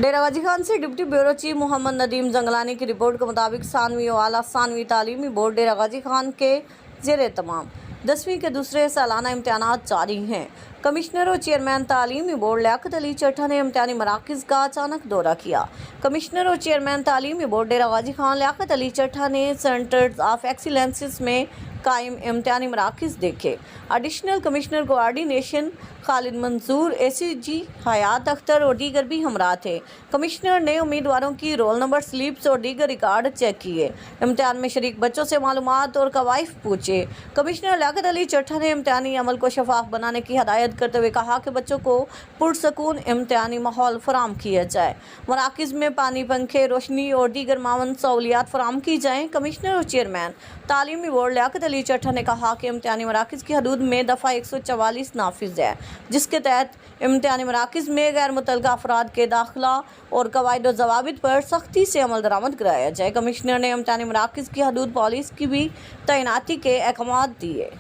डेरा गाजी खान से deputy bureau chief Mohammad Nadeem Jangalani की report के मुताबिक सानवी और आला सानवी तालीमी बोर्ड डेरा गाजी खान के ज़ेरे तमाम 10वीं के दूसरे सालाना इम्तहानात जारी हैं। कमिश्नर और चेयरमैन तालीमी बोर्ड लियाकत अली चट्टा ने इम्तहानी मराकज़ का अचानक दौरा किया। कमिश्नर और चेयरमैन तालीमी बोर्ड डेरा गाजी खान लियाकत अली चट्टा ने सेंटर्स ऑफ एक्सीलेंसेस में कायम इम्तहानी मराकज़ देखे। Additional commissioner coordination Khalid Mansoor, ACG Hayat Akhtar और दीगर भी हमरा थे। कमिश्नर ने उम्मीदवारों की रोल नंबर स्लिप्स और दीगर रिकॉर्ड चेक किए। इम्तहान में शरीक बच्चों से मालूमात और कवाइफ पूछे। कमिश्नर लियाकत अली चट्टा ने इम्तहानी अमल को शफाफ बनाने की हदायत करते हुए कहा कि बच्चों को पुरसकून इम्तहानी माहौल फराम किया जाए। मराकज़ में पानी, पंखे, रोशनी और दीगर मावन सहूलियात फराम की जाएँ। कमिश्नर और चेयरमैन तालीमी बोर्ड लियाकत अली चट्टा ने कहा कि इम्तहानी मराकज़ की हदूद में दफ़ा 144 नाफिज है, जिसके तहत इम्तहानी मराकज़ में गैर मुतल्लका अफराद के दाखिला और कवायद व ज़वाबित पर सख्ती से अमल दरामद कराया जाए। कमिश्नर ने इम्तहानी मराकज़ की हदूद पुलिस की भी तैनाती के अहकाम दिए।